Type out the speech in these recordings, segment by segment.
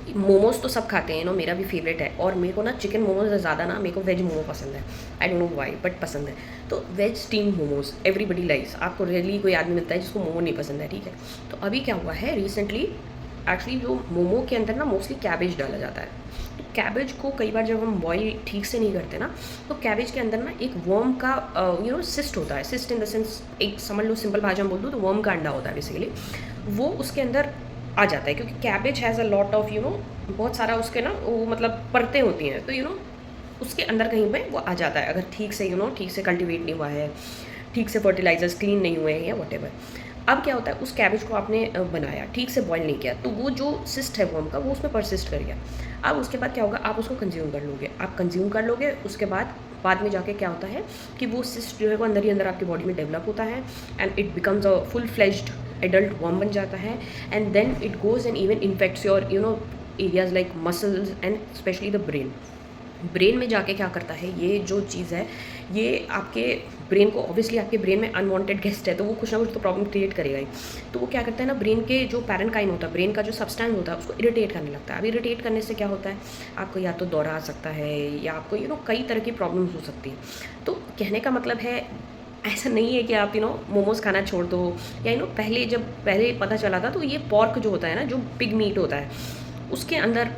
मोमोज तो सब खाते हैं, मेरा भी फेवरेट है, और मेरे को ना चिकन मोमोज से ज़्यादा ना मेरे को वेज मोमो पसंद है। I don't know why but पसंद है। तो veg steam momos everybody likes, आपको रियली कोई आदमी मिलता है जिसको मोमो नहीं पसंद है, ठीक है। तो अभी क्या हुआ है रिसेंटली, एक्चुअली जो मोमो के अंदर ना मोस्टली कैबेज डाला जाता है। तो कैबेज को कई बार जब हम बॉईल ठीक से नहीं करते ना, तो कैबेज के अंदर ना एक वर्म का सिस्ट होता है। सिस्ट इन द सेंस, एक समझ लो सिंपल भाषा में बोल दूँ तो वर्म का अंडा होता है बेसिकली। वो उसके अंदर आ जाता है, क्योंकि cabbage has a lot of बहुत सारा उसके ना वो मतलब परतें होती हैं, तो उसके अंदर कहीं पे वो आ जाता है, अगर ठीक से ठीक से कल्टीवेट नहीं हुआ है, ठीक से फर्टिलाइजर्स क्लीन नहीं हुए हैं या वटेवर। अब क्या होता है, उस कैबेज को आपने बनाया, ठीक से बॉईल नहीं किया, तो वो जो सिस्ट है वर्म का वो उसमें परसिस्ट कर गया। अब उसके बाद क्या होगा, आप उसको कंज्यूम कर लोगे, उसके बाद में जाके क्या होता है कि वो सिस्ट जो है वो अंदर ही अंदर आपकी बॉडी में डेवलप होता है, and it becomes a full fledged adult worm बन जाता है। And then it goes and even infects your areas like muscles and specially the brain में जाके क्या करता है, ये जो चीज़ है ये आपके ब्रेन को, ऑब्वियसली आपके ब्रेन में अनवांटेड गेस्ट है तो वो कुछ ना कुछ तो प्रॉब्लम क्रिएट करेगा ही। तो वो क्या करता है ना, ब्रेन के जो पैरेन्काइन होता है, ब्रेन का जो सब्सटेंस होता है उसको इरिटेट करने लगता है। अब इरिटेट करने से क्या होता है, आपको या तो दौरा आ सकता है या आपको कई तरह की प्रॉब्लम्स हो सकती है। तो कहने का मतलब है, ऐसा नहीं है कि आप मोमोज़ खाना छोड़ दो, या पहले पता चला था तो ये पॉर्क जो होता है ना, जो पिग मीट होता है उसके अंदर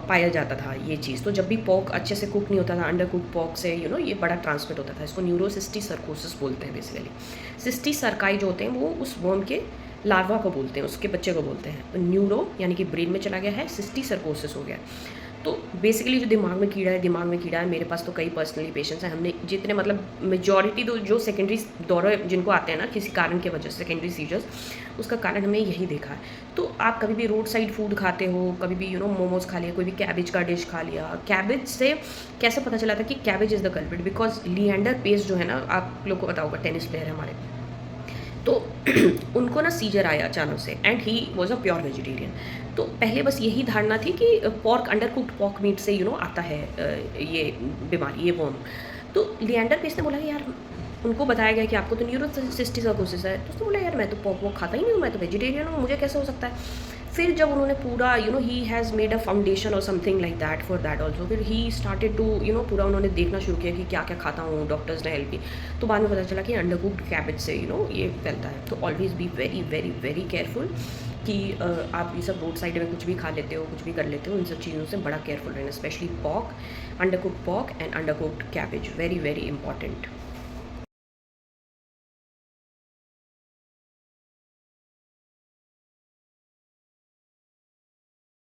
पाया जाता था ये चीज़। तो जब भी पोर्क अच्छे से कुक नहीं होता था, अंडर कुक पोर्क से ये बड़ा ट्रांसमिट होता था। इसको न्यूरोसिस्टी सर्कोसिस बोलते हैं बेसिकली। सिस्टी सर्काई जो होते हैं वो उस वर्म के लार्वा को बोलते हैं, उसके बच्चे को बोलते हैं। तो न्यूरो यानी कि ब्रेन में चला गया है, सिस्टी सर्कोसिस हो गया। तो बेसिकली जो दिमाग में कीड़ा है। मेरे पास तो कई पर्सनली पेशेंट्स हैं, हमने जितने मतलब मेजॉरिटी तो जो सेकेंडरी दौरे जिनको आते हैं ना किसी कारण की वजह से, सेकेंडरी सीजर्स, उसका कारण हमने यही देखा है। तो आप कभी भी रोड साइड फूड खाते हो, कभी भी मोमोज़ खा लिया, कोई भी कैबेज का डिश खा लिया, कैबेज से कैसे पता चला था कि cabbage is the culprit, because Leander Paes जो है ना, आप लोग को पता होगा, टेनिस प्लेयर है हमारे, तो उनको ना सीजर आया अचानक से, and he was a pure vegetarian. तो पहले बस यही धारणा थी कि pork, under cooked pork meat से आता है ये बीमारी, ये वर्म। तो लिएंडर पेस ने बोला कि यार, उनको बताया गया कि आपको तो न्यूरोसिस्टिक सर्कोसिस है, तो उसने बोला यार मैं तो पॉर्क वो खाता ही नहीं हूँ, मैं तो वेजिटेरियन हूँ, मुझे कैसे हो सकता है। फिर जब उन्होंने पूरा ही हैज़ मेड अ फाउंडेशन और something like that for that also, फिर ही स्टार्टेड टू पूरा उन्होंने देखना शुरू किया कि क्या क्या खाता हूँ, डॉक्टर्स ने हेल्प की। तो बाद में पता चला कि अंडर कुक्ड कैबेज से ये फैलता है। तो always be very very very careful कि आप ये सब रोड साइड में कुछ भी खा लेते हो, कुछ भी कर लेते हो, इन सब चीज़ों से बड़ा केयरफुल रहना, specially pork, under cooked pork and under cooked cabbage, very very important.